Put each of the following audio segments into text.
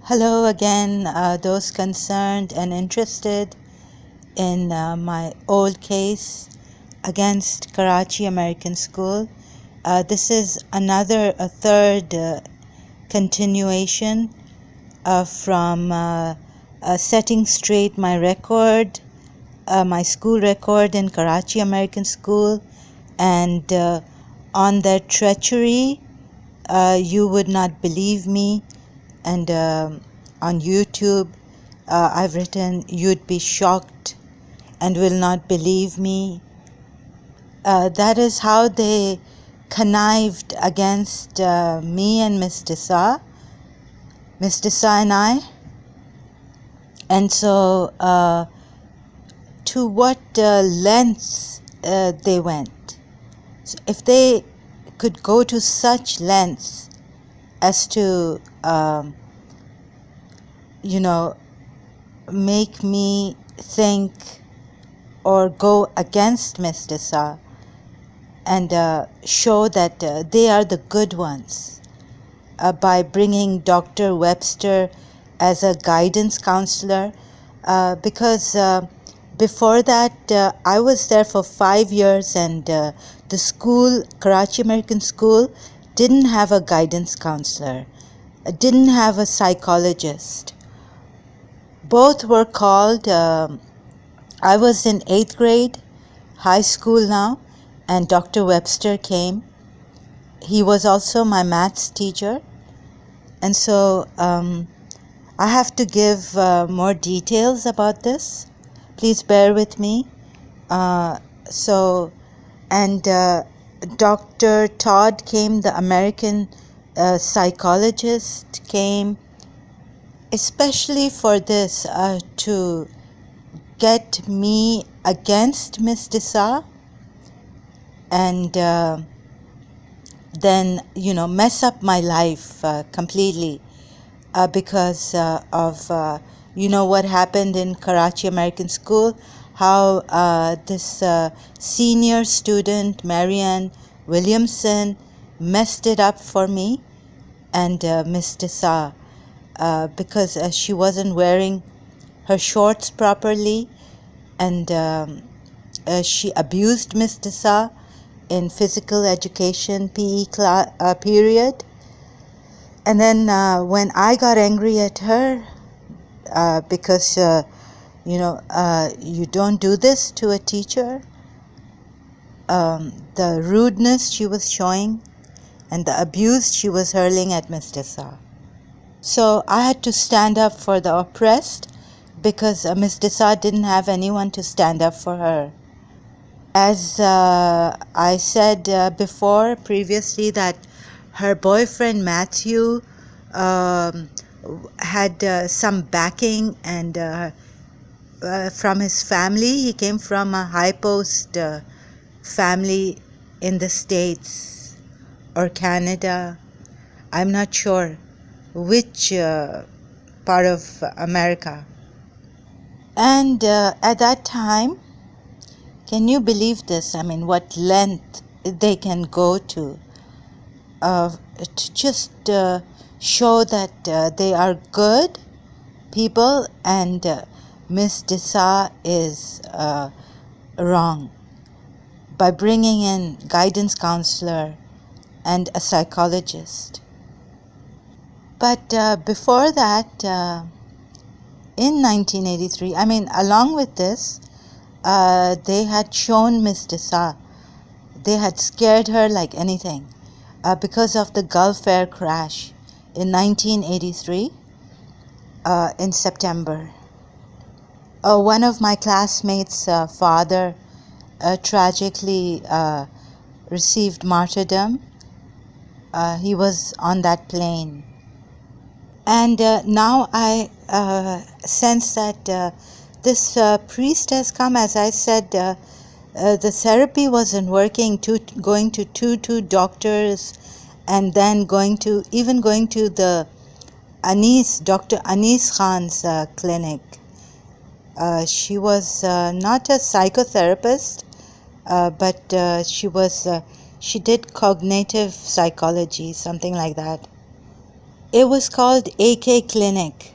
Hello again, those concerned and interested in my old case against Karachi American School. This is a third continuation from setting straight my record, my school record in Karachi American School, and on their treachery. You would not believe me. And on YouTube, I've written, "You'd be shocked and will not believe me." That is how they connived against me and Mr. Sa and I. And so, to what lengths they went. So if they could go to such lengths as to make me think or go against Mr. Sa and show that they are the good ones by bringing Dr. Webster as a guidance counselor, because before that I was there for 5 years, and the school, Karachi American School, didn't have a guidance counselor, didn't have a psychologist. Both were called. I was in 8th grade, high school now, and Dr. Webster came. He was also my maths teacher. And so I have to give more details about this. Please bear with me. Dr. Todd came, the American psychologist came, especially for this, to get me against Mr. Sa and then, mess up my life completely because of, what happened in Karachi American School, how this senior student, Marianne Williamson, messed it up for me and Mr. Sa because she wasn't wearing her shorts properly, and she abused Mr. Sa in physical education PE period. And then when I got angry at her because you don't do this to a teacher, the rudeness she was showing and the abuse she was hurling at Mr. Sa. So I had to stand up for the oppressed because Mr. Sa didn't have anyone to stand up for her. As I said previously, that her boyfriend Matthew had some backing, and from his family. He came from a high post family in the States or Canada. I'm not sure which part of America. And at that time, can you believe this? I mean, what length they can go to just show that they are good people and Ms. Desa is wrong by bringing in guidance counselor and a psychologist. But before that, in 1983, along with this, they had shown Ms. Desa, they had scared her like anything because of the Gulf Air crash in 1983 in September. One of my classmates' father tragically received martyrdom. He was on that plane. And now I sense that this priest has come. As I said, the therapy wasn't working, going to two doctors, and then going to the Dr. Anis Khan's clinic. She was not a psychotherapist, but she did cognitive psychology, something like that. It was called AK Clinic.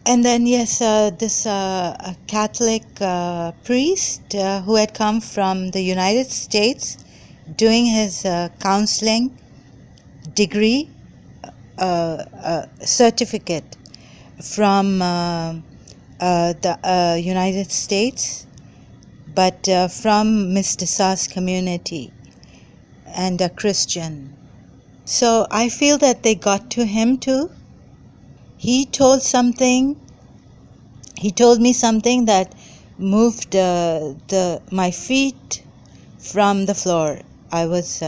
And then, yes, this a Catholic priest who had come from the United States doing his counseling degree certificate from the United States, but from Mr. Sa's community, and a Christian. So I feel that they got to him too. He told me something that moved my feet from the floor. I was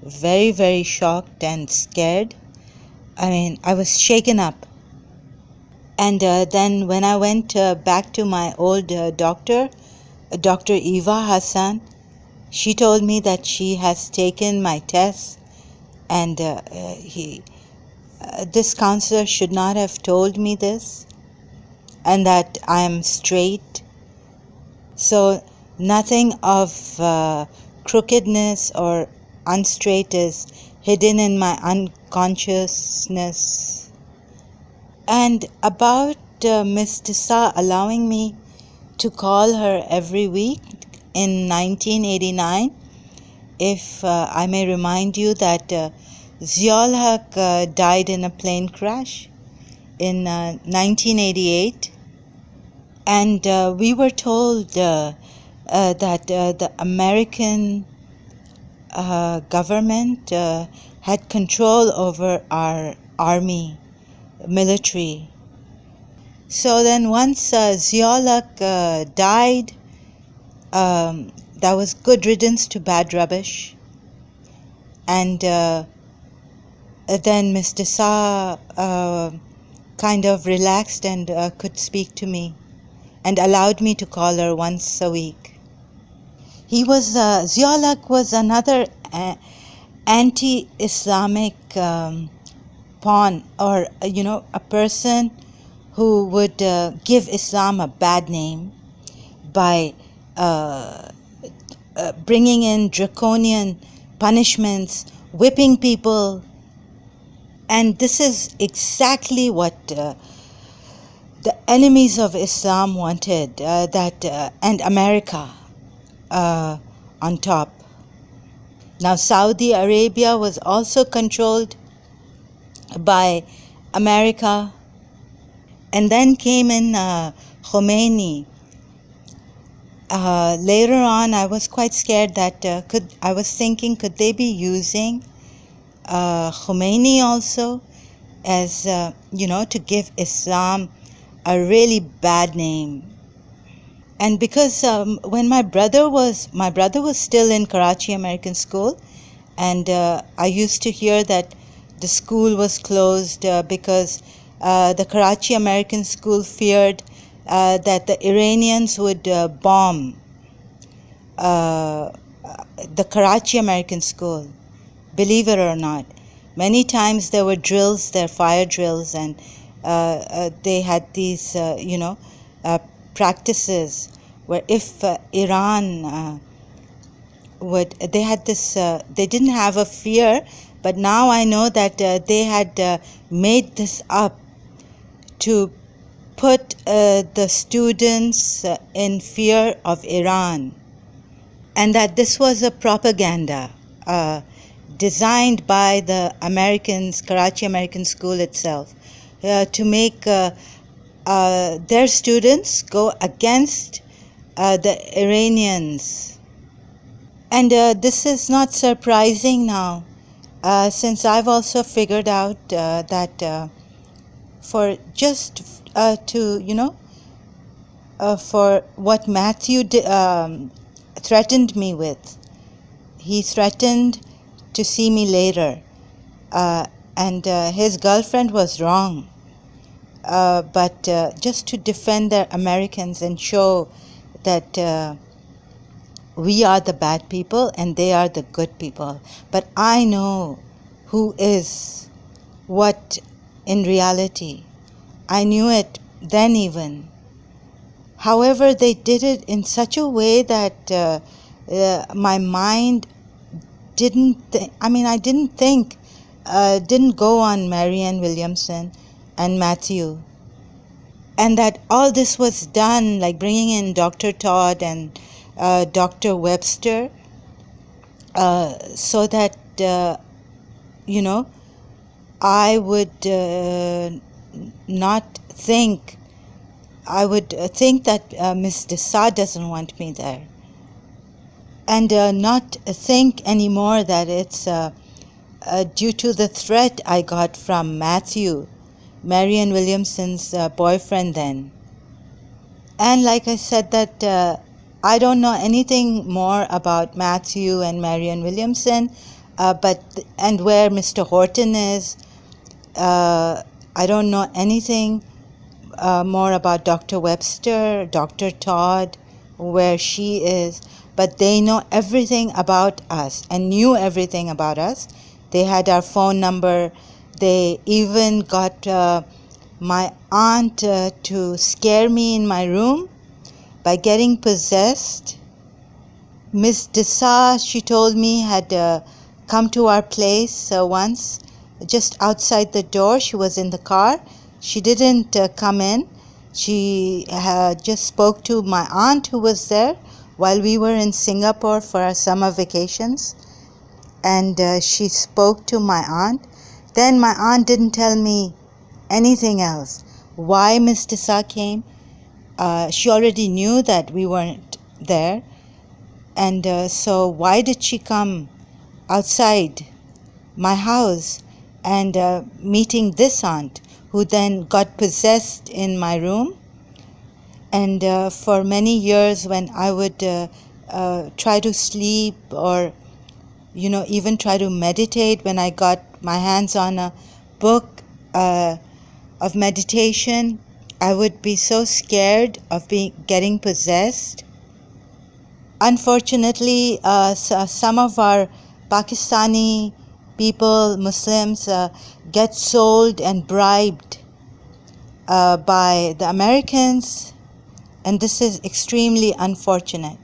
very, very shocked and scared. I mean, I was shaken up. And then when I went back to my old doctor, Dr. Eva Hassan, she told me that she has taken my tests, and this counselor should not have told me this, and that I am straight. So nothing of crookedness or unstraight is hidden in my unconsciousness. And about Miss Tissa allowing me to call her every week in 1989, if I may remind you that Ziaul Haq died in a plane crash in 1988, and we were told that the American government had control over our army, military. So then once Ziaul Haq died, that was good riddance to bad rubbish. And then Mr. Sa kind of relaxed and could speak to me and allowed me to call her once a week. Ziaul Haq was another anti-Islamic pawn, or a person who would give Islam a bad name by bringing in draconian punishments, whipping people. And this is exactly what the enemies of Islam wanted, and America on top. Now Saudi Arabia was also controlled by America. And then came in Khomeini. Later on, I was quite scared that I was thinking, could they be using Khomeini also as to give Islam a really bad name? And because when my brother was still in Karachi American School, and I used to hear that the school was closed because the Karachi American School feared that the Iranians would bomb the Karachi American School. Believe it or not, many times there were drills, there fire drills, and they had these, practices where if Iran they had this, they didn't have a fear, but now I know that they had made this up to put the students in fear of Iran, and that this was a propaganda designed by the Americans, Karachi American School itself, to make their students go against the Iranians. And this is not surprising now, since I've also figured out that for just for what Matthew threatened me with. He threatened to see me later, and his girlfriend was wrong. But just to defend the Americans and show that we are the bad people and they are the good people. But I know who is what in reality. I knew it then even. However, they did it in such a way that my mind didn't I didn't think didn't go on Marianne Williamson and Matthew. And that all this was done, like bringing in Dr. Todd and Dr. Webster, so that, I would not think, I would think that Ms. Desa doesn't want me there. And not think anymore that it's due to the threat I got from Matthew, Marianne Williamson's boyfriend then. And like I said, that I don't know anything more about Matthew and Marianne Williamson, and where Mr. Horton is. I don't know anything more about Dr. Webster, Dr. Todd, where she is, but they know everything about us and knew everything about us. They had our phone number. They even got my aunt to scare me in my room by getting possessed. Miss Desa, she told me, had come to our place once, just outside the door. She was in the car. She didn't come in. She just spoke to my aunt who was there while we were in Singapore for our summer vacations. And she spoke to my aunt. Then my aunt didn't tell me anything else. Why Miss Desa came, she already knew that we weren't there. And so why did she come outside my house and meeting this aunt, who then got possessed in my room? And for many years, when I would try to sleep or even try to meditate, when I got my hands on a book of meditation, I would be so scared of getting possessed. Unfortunately, some of our Pakistani people, Muslims, get sold and bribed by the Americans, and this is extremely unfortunate.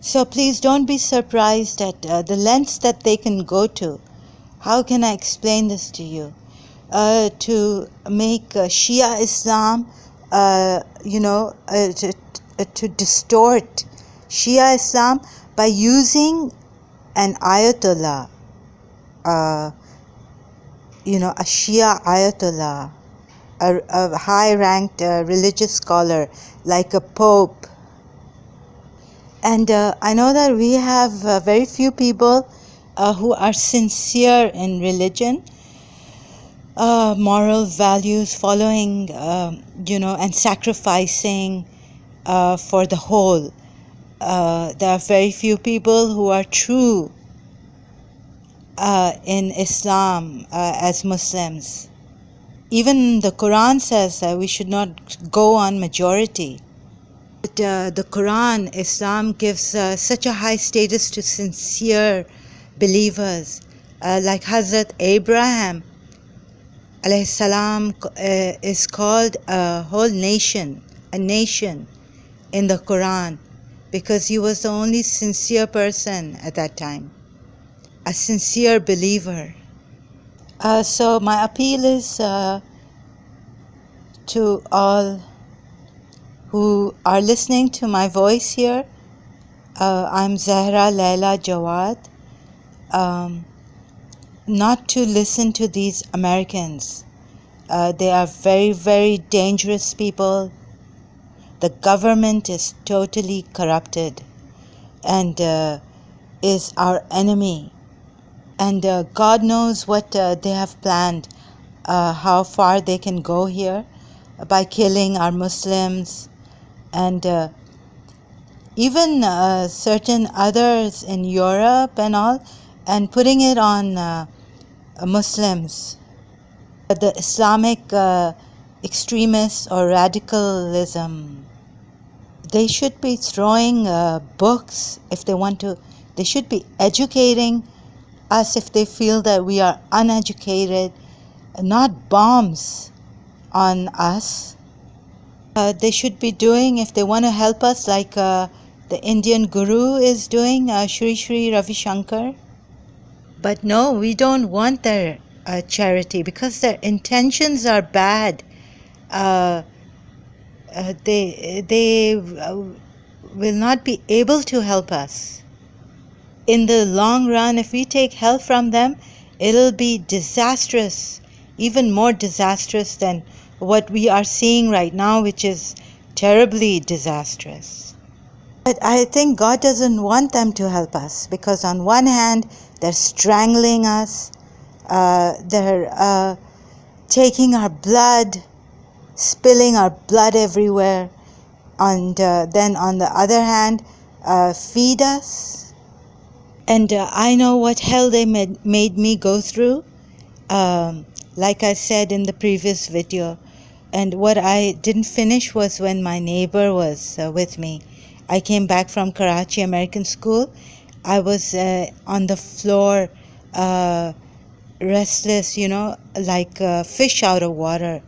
So please don't be surprised at the lengths that they can go to. How can I explain this to you? To make Shia Islam, to distort Shia Islam by using an Ayatollah, a Shia Ayatollah, a high-ranked religious scholar like a pope. And I know that we have very few people who are sincere in religion, moral values, following, and sacrificing for the whole. There are very few people who are true in Islam as Muslims. Even the Quran says that we should not go on majority. But the Quran, Islam, gives such a high status to sincere believers, like Hazrat Abraham alayhi salam is called a whole nation, a nation in the Quran, because he was the only sincere person at that time, a sincere believer. So my appeal is to all who are listening to my voice here. I'm Zahra Laila Jawad. Not to listen to these Americans. They are very, very dangerous people. The government is totally corrupted and is our enemy. And God knows what they have planned, how far they can go here by killing our Muslims and even certain others in Europe and all, and putting it on Muslims. The Islamic extremists or radicalism, they should be throwing books if they want to. They should be educating us if they feel that we are uneducated, not bombs on us. They should be doing, if they want to help us, like the Indian Guru is doing, Shri Shri Ravi Shankar. But no, we don't want their charity because their intentions are bad. They will not be able to help us. In the long run, if we take help from them, it'll be disastrous, even more disastrous than what we are seeing right now, which is terribly disastrous. But I think God doesn't want them to help us because on one hand, they're strangling us, they're taking our blood, spilling our blood everywhere, and then on the other hand, feed us. And I know what hell they made me go through, like I said in the previous video. And what I didn't finish was when my neighbor was with me. I came back from Karachi American School. I was on the floor, restless, you know, like a fish out of water.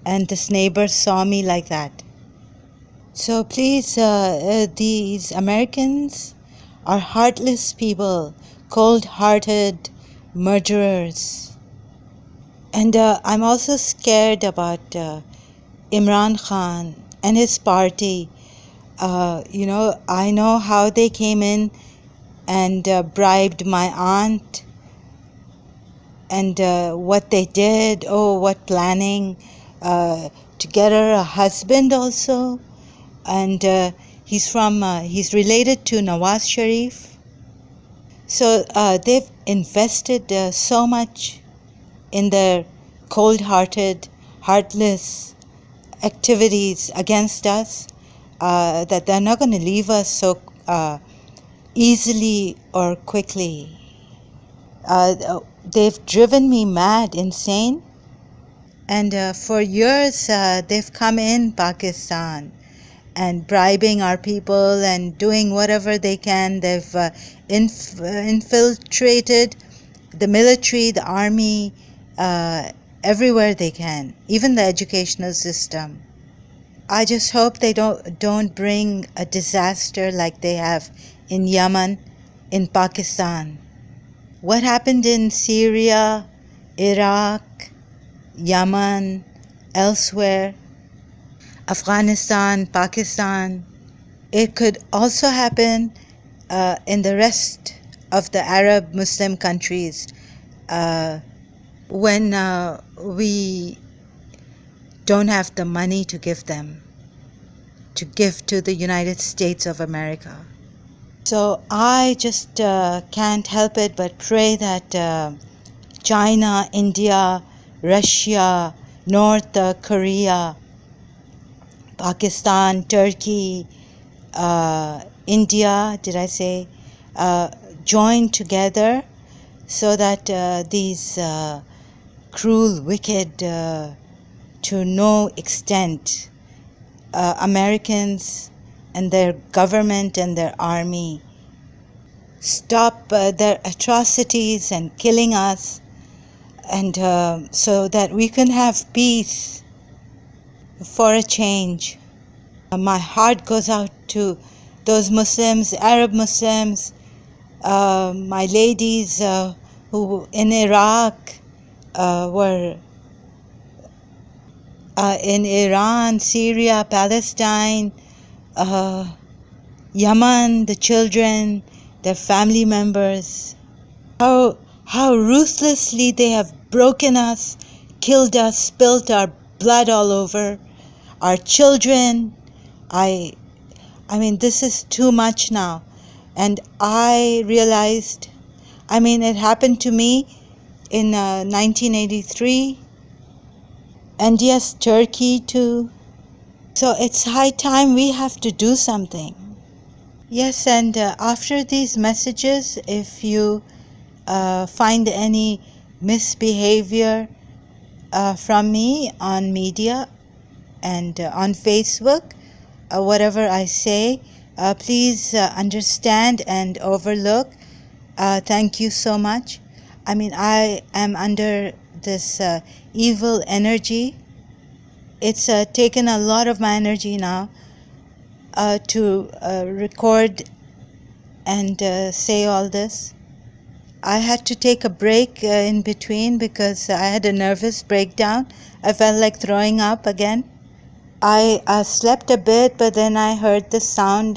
And this neighbor saw me like that. So please, these Americans are heartless people, cold-hearted murderers. And I'm also scared about Imran Khan and his party. You know, I know how they came in and bribed my aunt, and what they did, oh, what planning, to get her a husband also. And he's related to Nawaz Sharif. So they've invested so much in their cold-hearted, heartless activities against us that they're not going to leave us so easily or quickly. They've driven me mad, insane. And for years they've come in Pakistan and bribing our people and doing whatever they can. They've infiltrated the military, the army, everywhere they can, even the educational system. I just hope they don't bring a disaster like they have in Yemen, in Pakistan. What happened in Syria, Iraq, Yemen, elsewhere, Afghanistan, Pakistan, it could also happen in the rest of the Arab Muslim countries when we don't have the money to give them, to give to the United States of America. So I just can't help it but pray that China, India, Russia, North Korea, Pakistan, Turkey, India, did I say, join together so that these cruel, wicked, to no extent, Americans and their government and their army stop their atrocities and killing us, and so that we can have peace for a change. My heart goes out to those Muslims, Arab Muslims, my ladies who in Iraq were in Iran, Syria, Palestine, Yemen, the children, their family members. How ruthlessly they have broken us, killed us, spilt our blood all over, our children. I mean, this is too much now. And I realized, I mean, it happened to me in 1983, and yes, Turkey too. So it's high time we have to do something. Yes, and after these messages, if you find any misbehavior from me on media and on Facebook, whatever I say, please understand and overlook. Thank you so much. I mean, I am under this evil energy. It's taken a lot of my energy now to record and say all this. I had to take a break in between because I had a nervous breakdown. I felt like throwing up again. I slept a bit, but then I heard the sound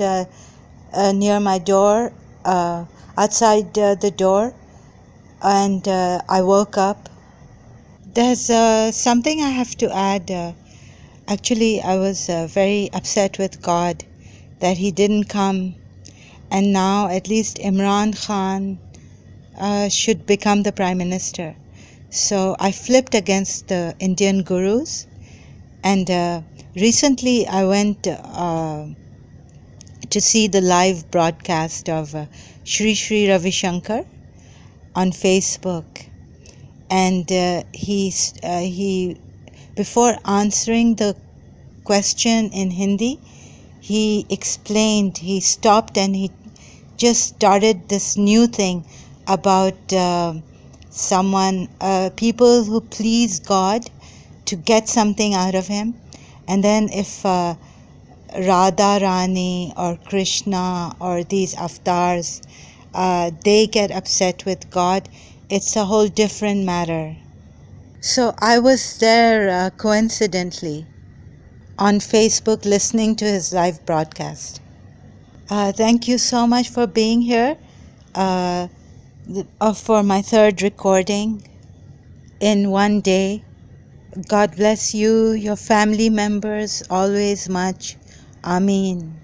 near my door, outside the door, and I woke up. There's something I have to add. Actually, I was very upset with God that he didn't come, and now at least Imran Khan should become the Prime Minister. So I flipped against the Indian gurus, and recently I went to see the live broadcast of Sri Ravi Shankar on Facebook, and he before answering the question in Hindi, he explained, he stopped and he just started this new thing about people who please God to get something out of him. And then if Radha Rani or Krishna or these avatars, they get upset with God, it's a whole different matter. So I was there coincidentally on Facebook listening to his live broadcast. Thank you so much for being here for my third recording in one day. God bless you, your family members, always much. Ameen.